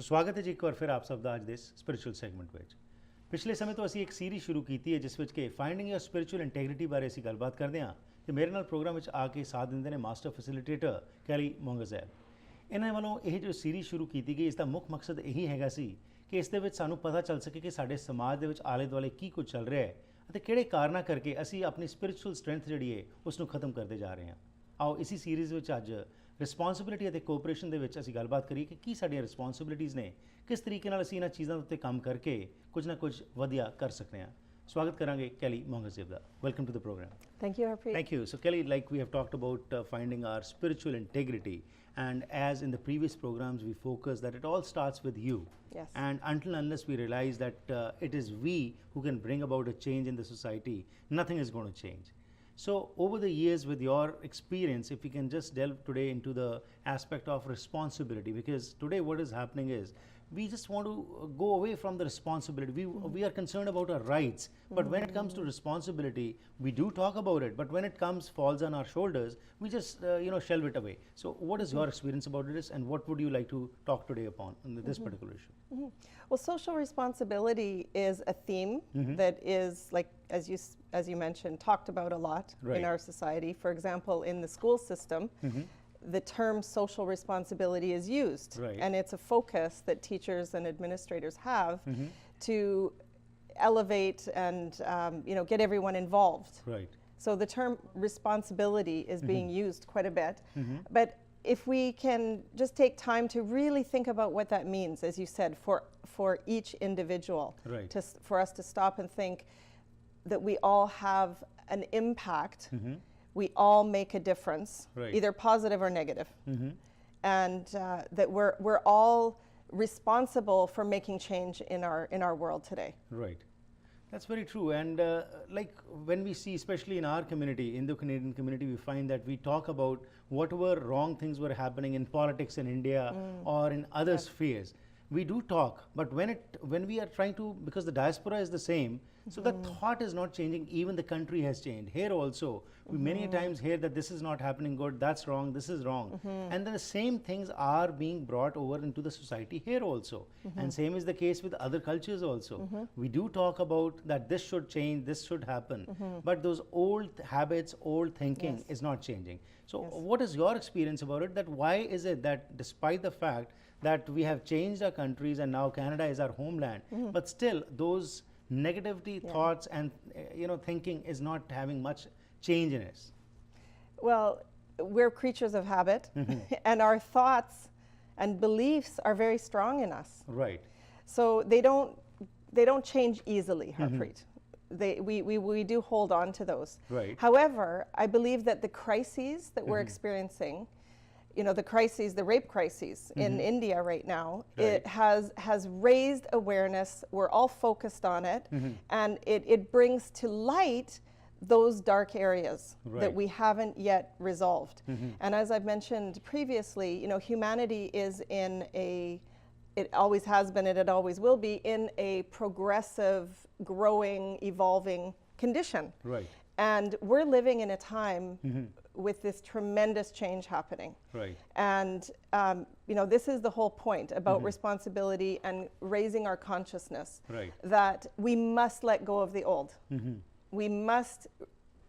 ਸੋ ਸਵਾਗਤ ਹੈ ਜੀ ਇੱਕ ਵਾਰ ਫਿਰ ਆਪ ਸਭ ਦਾ ਅੱਜ ਦੇ ਸਪਿਰਿਚੁਅਲ ਸੈਗਮੈਂਟ ਵਿੱਚ। ਪਿਛਲੇ ਸਮੇਂ ਤੋਂ ਅਸੀਂ ਇੱਕ ਸੀਰੀਜ਼ ਸ਼ੁਰੂ ਕੀਤੀ ਹੈ ਜਿਸ ਵਿੱਚ ਕਿ ਫਾਈਂਡਿੰਗ ਯੋਰ ਸਪਿਰਿਚੁਅਲ ਇੰਟੈਗ੍ਰਿਟੀ ਬਾਰੇ ਅਸੀਂ ਗੱਲਬਾਤ ਕਰਦੇ ਹਾਂ ਤੇ ਮੇਰੇ ਨਾਲ ਪ੍ਰੋਗਰਾਮ ਵਿੱਚ ਆ ਕੇ ਸਾਥ ਦਿੰਦੇ ਨੇ ਮਾਸਟਰ ਫੈਸਿਲਿਟੇਟਰ ਕੈਲੀ ਮੋਂਗਜ਼ੈਬ। ਇਹਨਾਂ ਵੱਲੋਂ ਇਹ ਜੋ ਸੀਰੀਜ਼ ਸ਼ੁਰੂ ਕੀਤੀ ਗਈ ਇਸ ਦਾ ਮੁੱਖ ਮਕਸਦ ਇਹੀ ਹੈਗਾ ਸੀ ਕਿ ਇਸ ਦੇ ਵਿੱਚ ਸਾਨੂੰ ਪਤਾ ਚੱਲ ਸਕੇ ਕਿ ਸਾਡੇ ਸਮਾਜ ਦੇ ਵਿੱਚ ਆਲੇ ਦੁਆਲੇ ਕੀ ਕੁਝ ਚੱਲ ਰਿਹਾ ਹੈ ਅਤੇ ਕਿਹੜੇ ਕਾਰਨਾਂ ਕਰਕੇ ਅਸੀਂ ਆਪਣੀ ਸਪਿਰਿਚੁਅਲ ਸਟਰੈਂਥ ਜਿਹੜੀ ਹੈ ਉਸ ਨੂੰ ਖਤਮ ਕਰਦੇ ਜਾ ਰਹੇ ਹਾਂ। ਆਓ ਇसी ਸੀਰੀਜ਼ ਵਿੱਚ ਅੱਜ ਰਿਸਪੌਂਸਿਬਿਲਿਟੀ ਅਤੇ ਕੋਆਪਰੇਸ਼ਨ ਦੇ ਵਿੱਚ ਅਸੀਂ ਗੱਲਬਾਤ ਕਰੀਏ ਕਿ ਕੀ ਸਾਡੀਆਂ ਰਿਸਪੌਂਸਿਬਿਲਿਟੀਜ਼ ਨੇ, ਕਿਸ ਤਰੀਕੇ ਨਾਲ ਅਸੀਂ ਇਹਨਾਂ ਚੀਜ਼ਾਂ ਦੇ ਉੱਤੇ ਕੰਮ ਕਰਕੇ ਕੁਝ ਨਾ ਕੁਝ ਵਧੀਆ ਕਰ ਸਕਦੇ ਹਾਂ। ਸਵਾਗਤ ਕਰਾਂਗੇ ਕੈਲੀ ਮੋਂਗਜ਼ੈਬ ਦਾ। Welcome to the program. Thank you, Harpreet. Thank you. So Kelly, like we have talked about finding our spiritual integrity, and as in the previous programs we focused that it all starts with you. Yes. And until unless we realize that it is we who can bring about a change in the society, nothing is going to change. So over the years with your experience, if we can just delve today into the aspect of responsibility, because today what is happening is we just want to go away from the responsibility. We are concerned about our rights, but when it comes to responsibility, we do talk about it, but when it falls on our shoulders, we just shelve it away. So what is your experience about this, and what would you like to talk today upon on this particular issue? Well, social responsibility is a theme that is, like as you mentioned, talked about a lot in our society. For example, in the school system, the term social responsibility is used, and it's a focus that teachers and administrators have to elevate and get everyone involved. Right. So the term responsibility is being used quite a bit, but if we can just take time to really think about what that means, as you said, for each individual, for us to stop and think that we all have an impact. We all make a difference, either positive or negative, and that we're all responsible for making change in our world today. Right. That's very true. And like when we see, especially in our community, Indo-Canadian community, we find that we talk about whatever wrong things were happening in politics in India or in other spheres. We do talk, but when we are trying to, because the diaspora is the same, so the thought is not changing. Even the country has changed. Here also, we many times hear that this is not happening good, that's wrong, this is wrong. And then the same things are being brought over into the society here also. And same is the case with other cultures also. We do talk about that this should change, this should happen. But those old habits, old thinking is not changing. So what is your experience about it? That why is it that despite the fact that we have changed our countries and now Canada is our homeland, but still those negativity thoughts and thinking is not having much change in us? Well, we're creatures of habit, and our thoughts and beliefs are very strong in us. Right. So they don't change easily, Harpreet. We do hold on to those. Right. However, I believe that the crises that we're experiencing, the rape crises in India right now, it has raised awareness. We're all focused on it, and it brings to light those dark areas that we haven't yet resolved. And as I've mentioned previously, humanity is it always has been and it always will be in a progressive, growing, evolving condition. Right. And we're living in a time with this tremendous change happening. Right. And, this is the whole point about responsibility and raising our consciousness. Right. That we must let go of the old. We must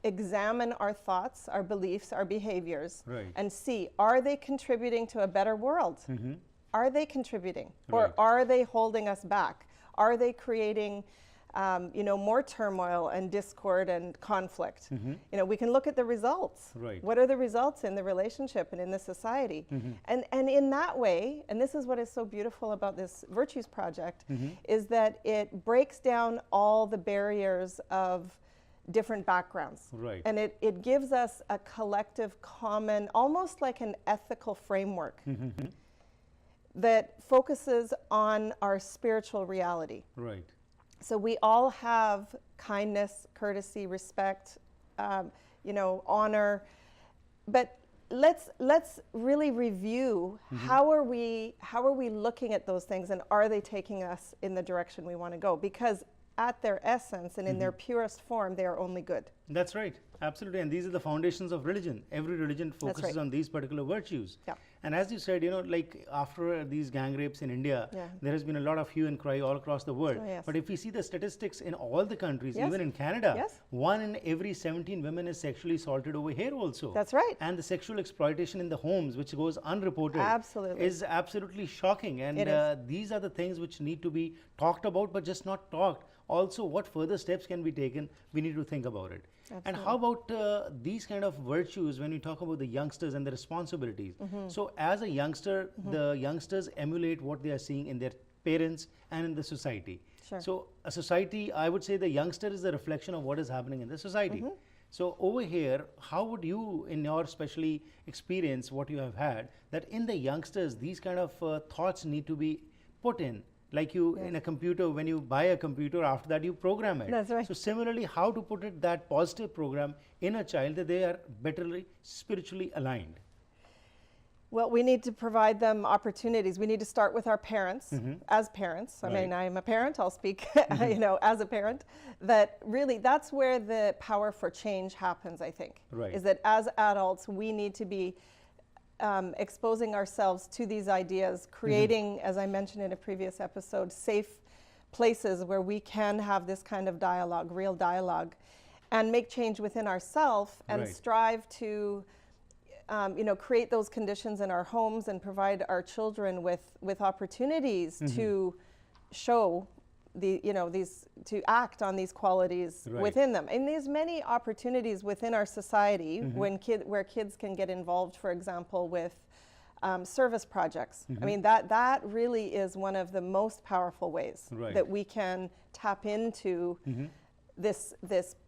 examine our thoughts, our beliefs, our behaviors, and see, are they contributing to a better world? Are they contributing? Or are they holding us back? Are they creating more turmoil and discord and conflict? We can look at the results. Right. What are the results in the relationship and in the society? And in that way, and this is what is so beautiful about this Virtues Project, is that it breaks down all the barriers of different backgrounds. Right. And it gives us a collective common, almost like an ethical framework that focuses on our spiritual reality. Right. So we all have kindness, courtesy, respect, honor, but let's really review how are we looking at those things, and are they taking us in the direction we want to go? Because at their essence and in their purest form, they are only good. That's right, absolutely. And these are the foundations of religion. Every religion focuses on these particular virtues. Yeah. And as you said, like after these gang rapes in India, there has been a lot of hue and cry all across the world. Oh, yes. But if we see the statistics in all the countries, even in Canada, 1 in every 17 women is sexually assaulted over here also. That's right. And the sexual exploitation in the homes, which goes unreported, is absolutely shocking. And these are the things which need to be talked about, but just not talked. Also, what further steps can be taken? We need to think about it. Absolutely. And how about these kind of virtues when we talk about the youngsters and the responsibilities? So as a youngster, the youngsters emulate what they are seeing in their parents and in the society. So a society, I would say the youngster is a reflection of what is happening in the society. So over here, how would you, in your especially experience, what you have had, that in the youngsters, these kind of thoughts need to be put in? Like you in a computer, when you buy a computer, after that you program it. That's right. So similarly, how to put it that positive program in a child that they are betterly spiritually aligned? Well, we need to provide them opportunities. We need to start with our parents, as parents. I mean, I'm a parent, I'll speak, as a parent, that really that's where the power for change happens, I think. Right. Is that as adults, we need to be exposing ourselves to these ideas, creating, as I mentioned in a previous episode, safe places where we can have this kind of dialogue, real dialogue, and make change within ourselves and strive to create those conditions in our homes and provide our children with opportunities to show to act on these qualities within them. And there's many opportunities within our society where kids can get involved, for example, with service projects. I mean, that really is one of the most powerful ways that we can tap into this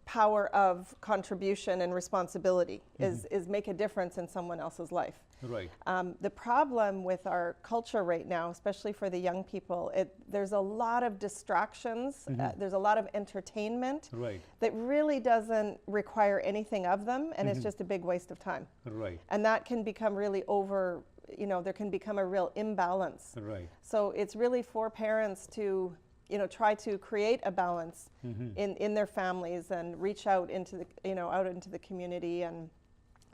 power of contribution and responsibility is make a difference in someone else's life. Right. The problem with our culture right now, especially for the young people, there's a lot of distractions. There's a lot of entertainment that really doesn't require anything of them, and it's just a big waste of time. Right. And that can become really there can become a real imbalance. Right. So it's really for parents to try to create a balance in their families and reach out into the community and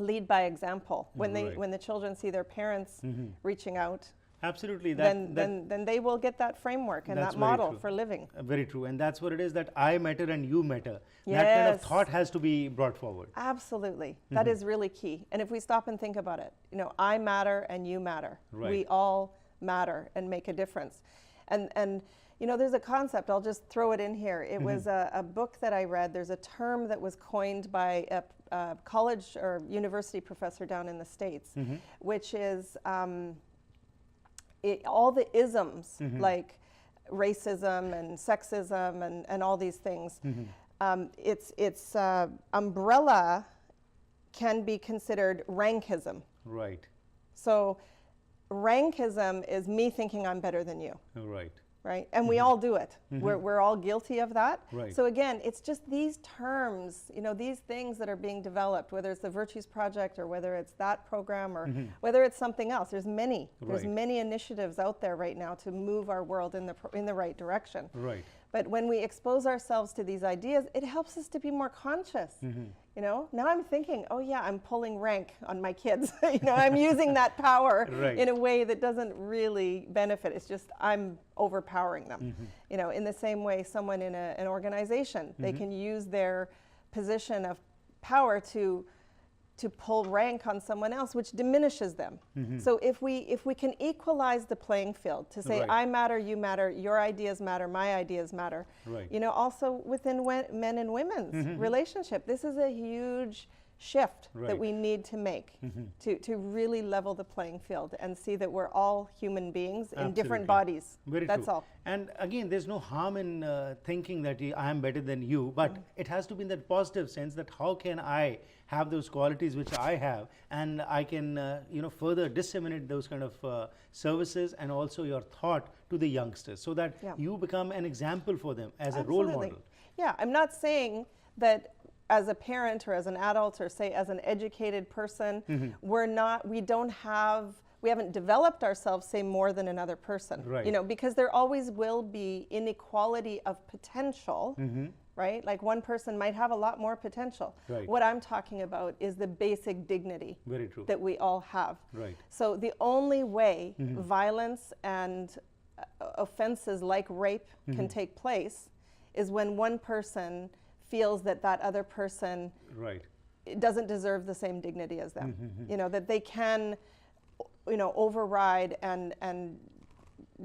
lead by example. When the children see their parents reaching out, absolutely, then they will get that framework and that model for living. Very true, and that's what it is, that I matter and you matter. That kind of thought has to be brought forward. Absolutely, that is really key. And if we stop and think about it, I matter and you matter. We all matter and make a difference. And there's a concept, I'll just throw it in here. It was a book that I read. There's a term that was coined by a college or university professor down in the States, which is all the isms, like racism and sexism and all these things. Its umbrella can be considered rankism. Right. So rankism is me thinking I'm better than you. Right. Right? And we all do it. We're all guilty of that. Right. So again, it's just these terms, these things that are being developed, whether it's the Virtues Project or whether it's that program or whether it's something else. There's many. There's many initiatives out there right now to move our world in the right direction. Right. But when we expose ourselves to these ideas, it helps us to be more conscious. Now I'm thinking, oh yeah, I'm pulling rank on my kids. I'm using that power in a way that doesn't really benefit. It's just I'm overpowering them. In the same way, someone in an organization, they can use their position of power to pull rank on someone else, which diminishes them. So if we can equalize the playing field to say, I matter, you matter, your ideas matter, my ideas matter. Also within men and women's relationship, this is a huge shift that we need to make to really level the playing field and see that we're all human beings in different bodies. That's all. And again, there's no harm in thinking that I am better than you, but it has to be in that positive sense that how can I have those qualities which I have, and I can further disseminate those kind of services and also your thought to the youngsters so that you become an example for them as a role model. Yeah, I'm not saying that as a parent or as an adult or say as an educated person, we don't have we haven't developed ourselves, say, more than another person. Right. You know, because there always will be inequality of potential, right? Like one person might have a lot more potential. Right. What I'm talking about is the basic dignity Very true. that we all have. Right. So the only way violence and offenses like rape can take place is when one person feels that that other person Right. doesn't deserve the same dignity as them. You know, that they can, you know, override and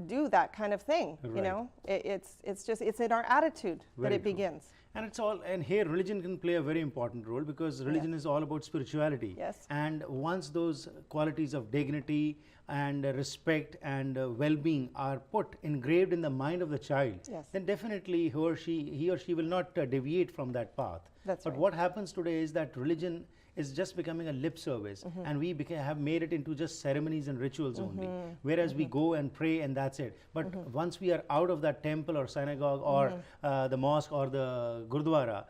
do that kind of thing. You Right. know, it's in our attitude that Very it true. begins. And it's all, and here religion can play a very important role because religion is all about spirituality. Yes. And once those qualities of dignity and respect and well-being are put engraved in the mind of the child, Yes. then definitely he or she will not deviate from that path. That's but right. what happens today is that religion is just becoming a lip service, and we have made it into just ceremonies and rituals only, whereas we go and pray and that's it. But once we are out of that temple or synagogue or the mosque or the gurdwara,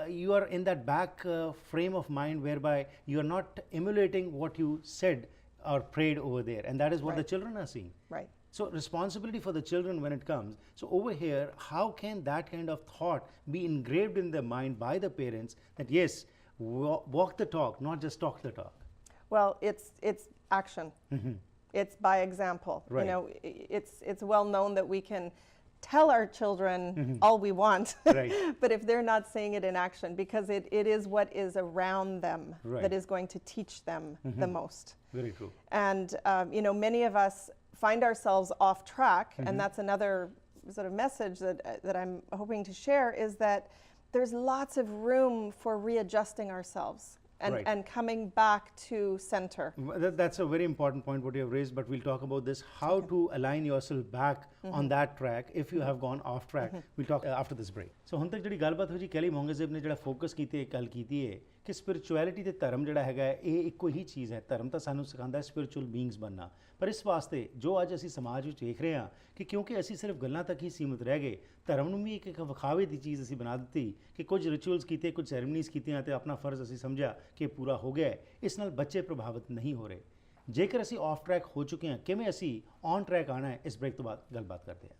you are in that back frame of mind whereby you are not emulating what you said or prayed over there, and that is what the Right. children are seeing. Right. So responsibility for the children when it comes. So over here, how can that kind of thought be engraved in their mind by the parents that yes, walk the talk, not just talk the talk? Well, it's action. It's by example. Right. You know, it's well known that we can tell our children all we want, Right. but if they're not seeing it in action, because it is what is around them Right. that is going to teach them the most. Very true. And you know, many of us find ourselves off track, and that's another sort of message that I'm hoping to share, is that there's lots of room for readjusting ourselves and, Right. and coming back to center. That's a very important point what you have raised, but we'll talk about this, how to align yourself back on that track if you have gone off track. We'll talk after this break. So ਹੁਣ ਤੱਕ ਜਿਹੜੀ ਗੱਲਬਾਤ ਹੋਈ ਜੀ Kelly ਮੌਂਗੇਜ਼ੇਬ ਨੇ ਜਿਹੜਾ focus ਕੀਤੀ ਗੱਲ ਕੀਤੀ ਹੈ ਕਿ ਸਪਿਰਿਚੁਅਲਿਟੀ ਤੇ ਧਰਮ ਜਿਹੜਾ ਹੈਗਾ ਇਹ ਇੱਕੋ ਹੀ ਚੀਜ਼ ਹੈ। ਧਰਮ ਤਾਂ ਸਾਨੂੰ ਸਿਖਾਉਂਦਾ ਹੈ ਸਪਿਰਿਚੁਅਲ ਬੀਇੰਗਸ ਬਣਨਾ, ਪਰ ਇਸ ਵਾਸਤੇ ਜੋ ਅੱਜ ਅਸੀਂ ਸਮਾਜ ਵਿੱਚ ਵੇਖ ਰਹੇ ਹਾਂ ਕਿ ਕਿਉਂਕਿ ਅਸੀਂ ਸਿਰਫ ਗੱਲਾਂ ਤੱਕ ਹੀ ਸੀਮਿਤ ਰਹਿ ਗਏ, ਧਰਮ ਨੂੰ ਵੀ ਇੱਕ ਵਿਖਾਵੇ ਦੀ ਚੀਜ਼ ਅਸੀਂ ਬਣਾ ਦਿੱਤੀ ਕਿ ਕੁਝ ਰਿਚੁਅਲਸ ਕੀਤੇ, ਕੁਝ ਸੈਰੇਮਨੀਜ਼ ਕੀਤੀਆਂ ਤੇ ਆਪਣਾ ਫਰਜ਼ ਅਸੀਂ ਸਮਝਿਆ ਕਿ ਇਹ ਪੂਰਾ ਹੋ ਗਿਆ ਹੈ। ਇਸ ਨਾਲ ਬੱਚੇ ਪ੍ਰਭਾਵਿਤ ਨਹੀਂ ਹੋ ਰਹੇ। ਜੇਕਰ ਅਸੀਂ ਆਫ ਟਰੈਕ ਹੋ ਚੁੱਕੇ ਹਾਂ, ਕਿਵੇਂ ਅਸੀਂ ਔਨ ਟਰੈਕ ਆਉਣਾ ਹੈ, ਇਸ ਬ੍ਰੇਕ ਤੋਂ ਬਾਅਦ ਗੱਲਬਾਤ ਕਰਦੇ ਹਾਂ।